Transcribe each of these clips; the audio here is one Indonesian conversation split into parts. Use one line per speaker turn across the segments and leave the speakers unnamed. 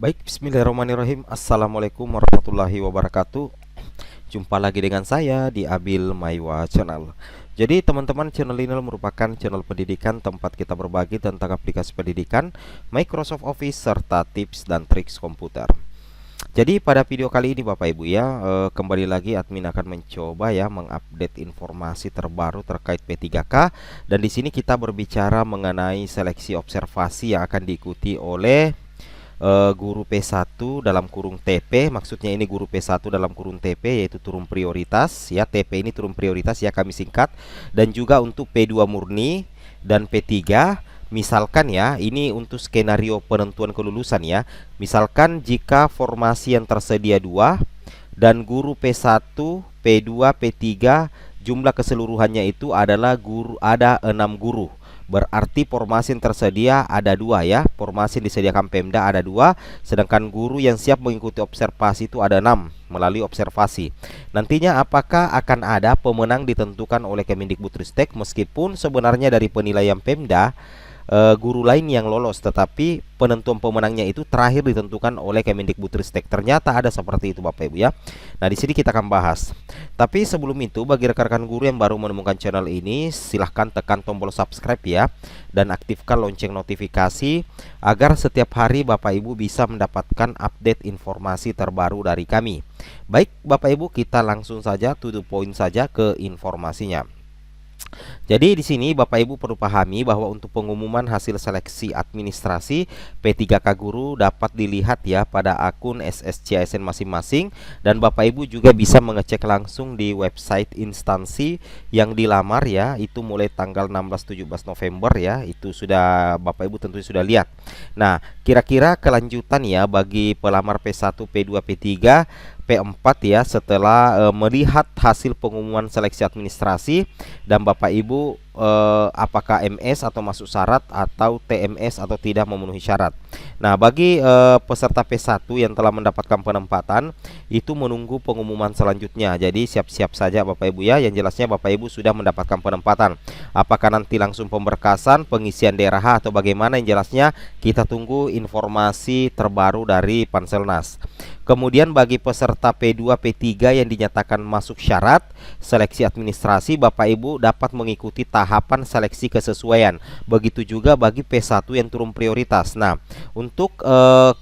Baik, bismillahirrahmanirrahim. Assalamualaikum warahmatullahi wabarakatuh. Jumpa lagi dengan saya di Abil Maiwa Channel. Jadi teman-teman, channel ini merupakan channel pendidikan tempat kita berbagi tentang aplikasi pendidikan, Microsoft Office, serta tips dan triks komputer. Jadi pada video kali ini Bapak Ibu ya, kembali lagi admin akan mencoba ya mengupdate informasi terbaru terkait P3K, dan di sini kita berbicara mengenai seleksi observasi yang akan diikuti oleh guru P1 dalam kurung TP. Maksudnya ini guru P1 dalam kurung TP, yaitu turun prioritas ya. TP ini turun prioritas ya, kami singkat. Dan juga untuk P2 murni dan P3. Misalkan ya, ini untuk skenario penentuan kelulusan ya. Misalkan jika formasi yang tersedia 2 dan guru P1, P2, P3 jumlah keseluruhannya itu adalah ada 6 guru. Berarti formasi yang tersedia ada 2 ya. Formasi yang disediakan Pemda ada 2, sedangkan guru yang siap mengikuti observasi itu ada 6 melalui observasi. Nantinya apakah akan ada pemenang ditentukan oleh Kemendikbudristek, meskipun sebenarnya dari penilaian Pemda guru lain yang lolos, tetapi penentuan pemenangnya itu terakhir ditentukan oleh Kemendikbudristek. Ternyata ada seperti itu Bapak Ibu ya. Nah, di sini kita akan bahas. Tapi sebelum itu, bagi rekan-rekan guru yang baru menemukan channel ini, silahkan tekan tombol subscribe ya, dan aktifkan lonceng notifikasi agar setiap hari Bapak Ibu bisa mendapatkan update informasi terbaru dari kami. Baik Bapak Ibu, kita langsung saja to the point saja ke informasinya. Jadi di sini Bapak Ibu perlu pahami bahwa untuk pengumuman hasil seleksi administrasi P3K guru dapat dilihat ya pada akun SSCASN masing-masing, dan Bapak Ibu juga bisa mengecek langsung di website instansi yang dilamar ya, itu mulai tanggal 16-17 November ya. Itu sudah Bapak Ibu tentunya sudah lihat. Nah, kira-kira kelanjutan ya bagi pelamar P1, P2, P3, P4 ya, setelah melihat hasil pengumuman seleksi administrasi dan Bapak Ibu apakah MS atau masuk syarat atau TMS atau tidak memenuhi syarat. Nah, bagi peserta P1 yang telah mendapatkan penempatan itu menunggu pengumuman selanjutnya. Jadi siap-siap saja Bapak Ibu ya. Yang jelasnya Bapak Ibu sudah mendapatkan penempatan. Apakah nanti langsung pemberkasan, pengisian daerah H atau bagaimana, yang jelasnya kita tunggu informasi terbaru dari Panselnas. Kemudian bagi peserta P2, P3 yang dinyatakan masuk syarat seleksi administrasi, Bapak Ibu dapat mengikuti tahapan seleksi kesesuaian. Begitu juga bagi P1 yang turun prioritas. Nah, untuk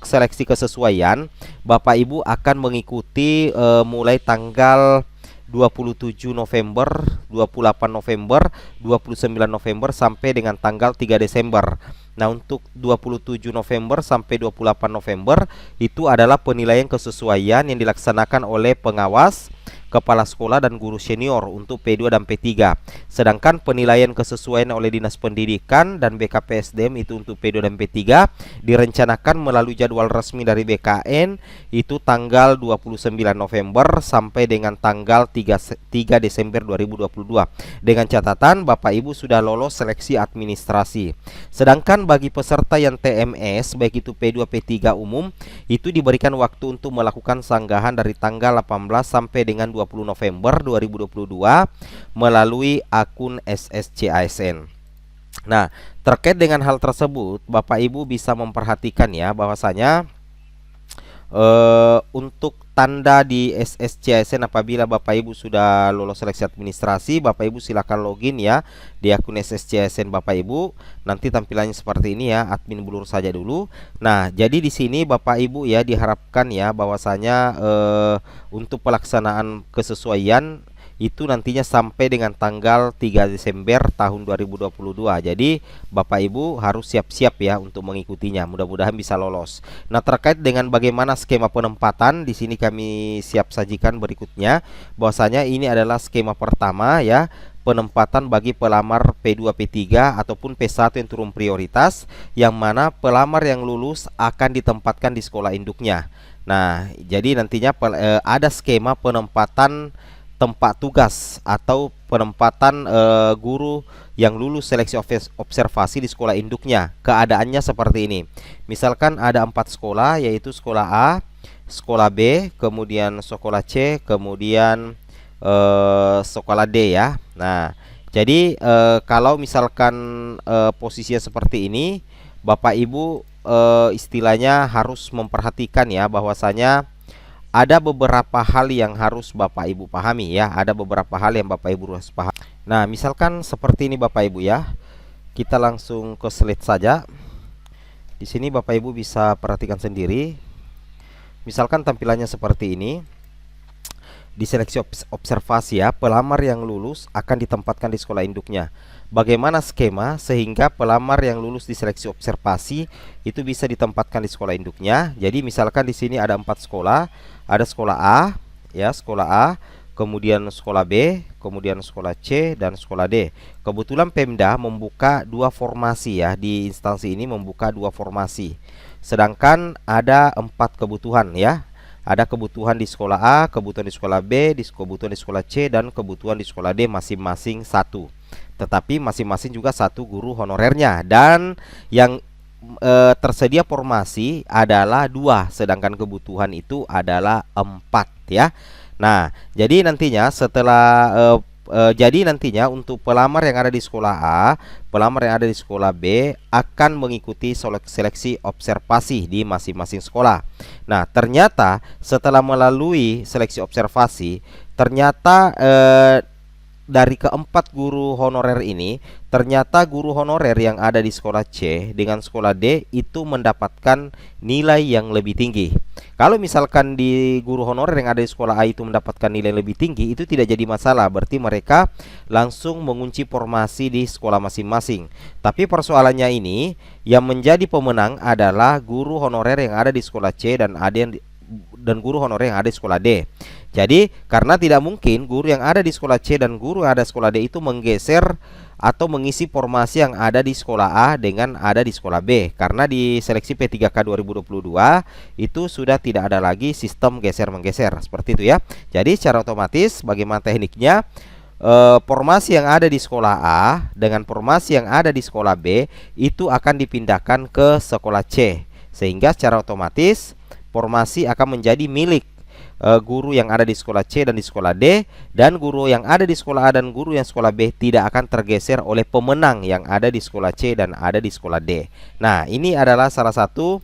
seleksi kesesuaian, Bapak Ibu akan mengikuti mulai tanggal 27 November, 28 November, 29 November sampai dengan tanggal 3 Desember. Nah, untuk 27 November sampai 28 November itu adalah penilaian kesesuaian yang dilaksanakan oleh pengawas, kepala sekolah dan guru senior untuk P2 dan P3. Sedangkan penilaian kesesuaian oleh Dinas Pendidikan dan BKPSDM itu untuk P2 dan P3 direncanakan melalui jadwal resmi dari BKN itu tanggal 29 November sampai dengan tanggal 3 Desember 2022. Dengan catatan Bapak Ibu sudah lolos seleksi administrasi. Sedangkan bagi peserta yang TMS baik itu P2 P3 umum itu diberikan waktu untuk melakukan sanggahan dari tanggal 18 sampai dengan 20 November 2022 melalui akun SSCASN. Nah, terkait dengan hal tersebut Bapak Ibu bisa memperhatikan ya bahwasanya untuk tanda di SSCASN apabila Bapak Ibu sudah lolos seleksi administrasi, Bapak Ibu silakan login ya di akun SSCASN Bapak Ibu. Nanti tampilannya seperti ini ya, admin blur saja dulu. Nah, jadi di sini Bapak Ibu ya diharapkan ya bahwasanya untuk pelaksanaan kesesuaian itu nantinya sampai dengan tanggal 3 Desember tahun 2022. Jadi Bapak Ibu harus siap-siap ya untuk mengikutinya. Mudah-mudahan bisa lolos. Nah, terkait dengan bagaimana skema penempatan, di sini kami siap sajikan berikutnya. Bahwasanya ini adalah skema pertama ya, penempatan bagi pelamar P2, P3 ataupun P1 yang turun prioritas, yang mana pelamar yang lulus akan ditempatkan di sekolah induknya. Nah, jadi nantinya ada skema penempatan tempat tugas atau penempatan guru yang lulus seleksi observasi di sekolah induknya. Keadaannya seperti ini. Misalkan ada 4 sekolah, yaitu sekolah A, sekolah B, kemudian sekolah C, kemudian sekolah D ya. Nah, jadi kalau misalkan posisinya seperti ini, Bapak Ibu istilahnya harus memperhatikan ya, bahwasanya ada beberapa hal yang harus Bapak Ibu pahami ya. Ada beberapa hal yang Bapak Ibu harus paham. Nah, misalkan seperti ini Bapak Ibu ya. Kita langsung ke slide saja. Di sini Bapak Ibu bisa perhatikan sendiri. Misalkan tampilannya seperti ini. Di seleksi observasi ya, pelamar yang lulus akan ditempatkan di sekolah induknya. Bagaimana skema sehingga pelamar yang lulus di seleksi observasi itu bisa ditempatkan di sekolah induknya? Jadi misalkan di sini ada 4 sekolah, ada sekolah A, ya sekolah A, kemudian sekolah B, kemudian sekolah C dan sekolah D. Kebetulan Pemda membuka 2 formasi ya, di instansi ini membuka 2 formasi. Sedangkan ada 4 kebutuhan ya. Ada kebutuhan di sekolah A, kebutuhan di sekolah B, kebutuhan di sekolah C, dan kebutuhan di sekolah D masing-masing 1. Tetapi masing-masing juga 1 guru honorernya. Dan yang tersedia formasi adalah 2, sedangkan kebutuhan itu adalah 4 ya. Nah, jadi nantinya setelah jadi nantinya untuk pelamar yang ada di sekolah A, pelamar yang ada di sekolah B akan mengikuti seleksi observasi di masing-masing sekolah. Nah, ternyata setelah melalui seleksi observasi, ternyata dari keempat guru honorer ini, ternyata guru honorer yang ada di sekolah C dengan sekolah D itu mendapatkan nilai yang lebih tinggi. Kalau misalkan di guru honorer yang ada di sekolah A itu mendapatkan nilai lebih tinggi, itu tidak jadi masalah. Berarti mereka langsung mengunci formasi di sekolah masing-masing. Tapi persoalannya ini, yang menjadi pemenang adalah guru honorer yang ada di sekolah C dan guru honorer yang ada di sekolah D. Jadi karena tidak mungkin guru yang ada di sekolah C dan guru yang ada di sekolah D itu menggeser atau mengisi formasi yang ada di sekolah A dengan ada di sekolah B. Karena di seleksi P3K 2022 itu sudah tidak ada lagi sistem geser-menggeser seperti itu ya. Jadi secara otomatis bagaimana tekniknya, formasi yang ada di sekolah A dengan formasi yang ada di sekolah B itu akan dipindahkan ke sekolah C. Sehingga secara otomatis formasi akan menjadi milik guru yang ada di sekolah C dan di sekolah D, dan guru yang ada di sekolah A dan guru yang sekolah B tidak akan tergeser oleh pemenang yang ada di sekolah C dan ada di sekolah D. Nah, ini adalah salah satu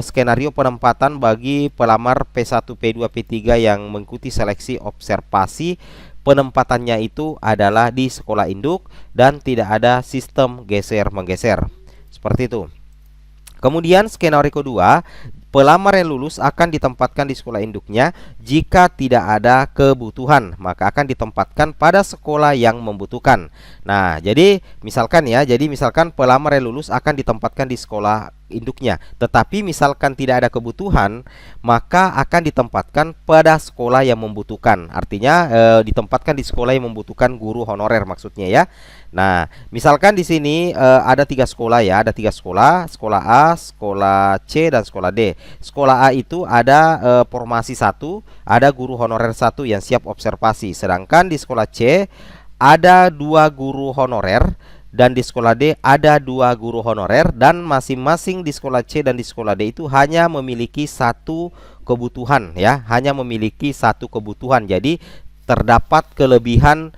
skenario penempatan bagi pelamar P1, P2, P3 yang mengikuti seleksi observasi. Penempatannya itu adalah di sekolah induk dan tidak ada sistem geser-menggeser. Seperti itu. Kemudian skenario kedua, pelamar yang lulus akan ditempatkan di sekolah induknya. Jika tidak ada kebutuhan, maka akan ditempatkan pada sekolah yang membutuhkan. Nah, jadi misalkan pelamar yang lulus akan ditempatkan di sekolah induknya. Tetapi misalkan tidak ada kebutuhan, maka akan ditempatkan pada sekolah yang membutuhkan. Artinya ditempatkan di sekolah yang membutuhkan guru honorer maksudnya ya. Nah, misalkan di sini ada 3 sekolah ya, ada 3 sekolah, sekolah A, sekolah C, dan sekolah D. Sekolah A itu ada formasi 1, ada guru honorer 1 yang siap observasi. Sedangkan di sekolah C ada 2 guru honorer dan di sekolah D ada 2 guru honorer, dan masing-masing di sekolah C dan di sekolah D itu hanya memiliki 1 kebutuhan ya, hanya memiliki 1 kebutuhan. Jadi terdapat kelebihan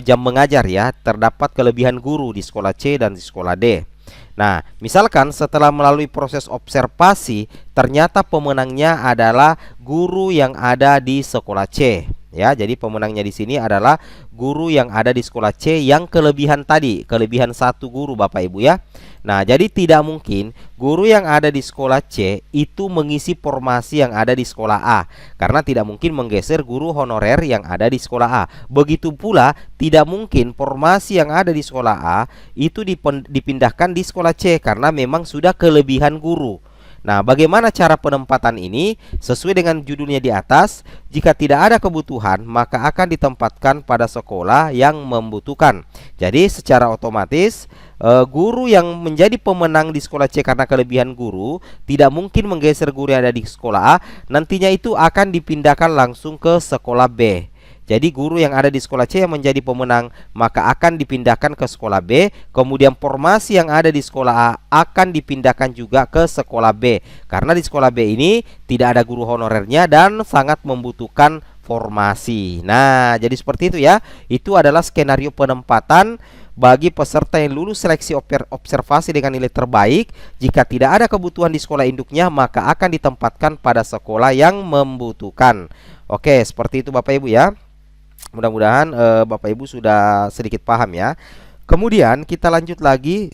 jam mengajar ya, terdapat kelebihan guru di sekolah C dan di sekolah D. Nah, misalkan setelah melalui proses observasi, ternyata pemenangnya adalah guru yang ada di sekolah C. Ya, jadi pemenangnya di sini adalah guru yang ada di sekolah C yang kelebihan tadi, kelebihan 1 guru Bapak Ibu ya. Nah, jadi tidak mungkin guru yang ada di sekolah C itu mengisi formasi yang ada di sekolah A, karena tidak mungkin menggeser guru honorer yang ada di sekolah A. Begitu pula tidak mungkin formasi yang ada di sekolah A itu dipindahkan di sekolah C, karena memang sudah kelebihan guru. Nah, bagaimana cara penempatan ini? Sesuai dengan judulnya di atas, jika tidak ada kebutuhan, maka akan ditempatkan pada sekolah yang membutuhkan. Jadi secara otomatis guru yang menjadi pemenang di sekolah C karena kelebihan guru tidak mungkin menggeser guru yang ada di sekolah A. Nantinya itu akan dipindahkan langsung ke sekolah B. Jadi guru yang ada di sekolah C yang menjadi pemenang maka akan dipindahkan ke sekolah B. Kemudian formasi yang ada di sekolah A akan dipindahkan juga ke sekolah B, karena di sekolah B ini tidak ada guru honorernya dan sangat membutuhkan formasi. Nah, jadi seperti itu ya. Itu adalah skenario penempatan bagi peserta yang lulus seleksi observasi dengan nilai terbaik. Jika tidak ada kebutuhan di sekolah induknya, maka akan ditempatkan pada sekolah yang membutuhkan. Oke, seperti itu Bapak Ibu ya. Mudah-mudahan Bapak Ibu sudah sedikit paham ya. Kemudian kita lanjut lagi.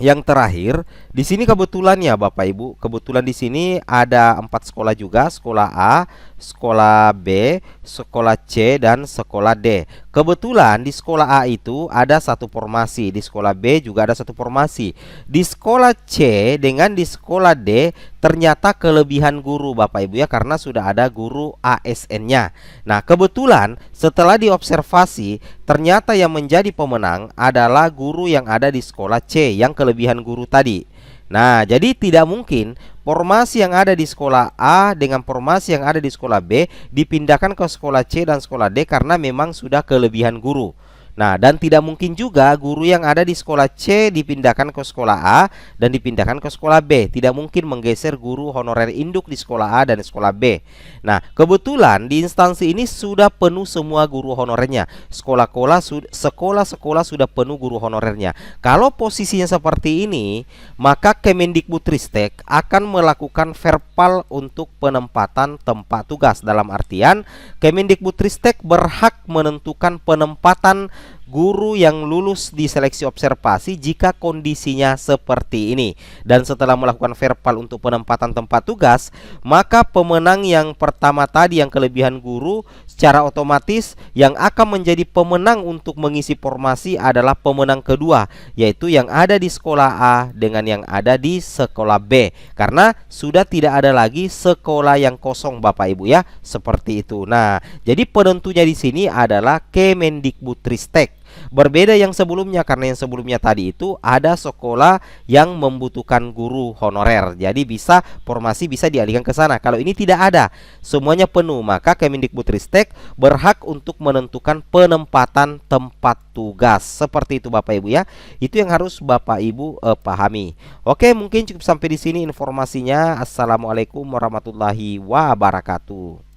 Yang terakhir, di sini kebetulan ya Bapak Ibu, kebetulan di sini ada 4 sekolah juga, sekolah A, sekolah B, sekolah C, dan sekolah D. Kebetulan di sekolah A itu ada satu formasi, di sekolah B juga ada satu formasi. Di sekolah C dengan di sekolah D ternyata kelebihan guru Bapak Ibu ya, karena sudah ada guru ASN-nya. Nah, kebetulan setelah diobservasi ternyata yang menjadi pemenang adalah guru yang ada di sekolah C yang kelebihan guru tadi. Nah, jadi tidak mungkin formasi yang ada di sekolah A dengan formasi yang ada di sekolah B dipindahkan ke sekolah C dan sekolah D karena memang sudah kelebihan guru. Nah, dan tidak mungkin juga guru yang ada di sekolah C dipindahkan ke sekolah A dan dipindahkan ke sekolah B. Tidak mungkin menggeser guru honorer induk di sekolah A dan di sekolah B. Nah, kebetulan di instansi ini sudah penuh semua guru honorernya. Sekolah-sekolah sudah penuh guru honorernya. Kalau posisinya seperti ini, maka Kemendikbudristek akan melakukan verpal untuk penempatan tempat tugas. Dalam artian, Kemendikbudristek berhak menentukan penempatan guru yang lulus di seleksi observasi jika kondisinya seperti ini. Dan setelah melakukan verpal untuk penempatan tempat tugas, maka pemenang yang pertama tadi yang kelebihan guru, secara otomatis yang akan menjadi pemenang untuk mengisi formasi adalah pemenang kedua, yaitu yang ada di sekolah A dengan yang ada di sekolah B, karena sudah tidak ada lagi sekolah yang kosong Bapak Ibu ya, seperti itu. Nah, jadi penentunya di sini adalah Kemendikbudristek. Berbeda yang sebelumnya, karena yang sebelumnya tadi itu ada sekolah yang membutuhkan guru honorer. Jadi formasi bisa dialihkan ke sana. Kalau ini tidak ada, semuanya penuh, maka Kemendikbudristek berhak untuk menentukan penempatan tempat tugas. Seperti itu Bapak Ibu ya. Itu yang harus Bapak Ibu pahami. Oke, mungkin cukup sampai di sini informasinya. Assalamualaikum warahmatullahi wabarakatuh.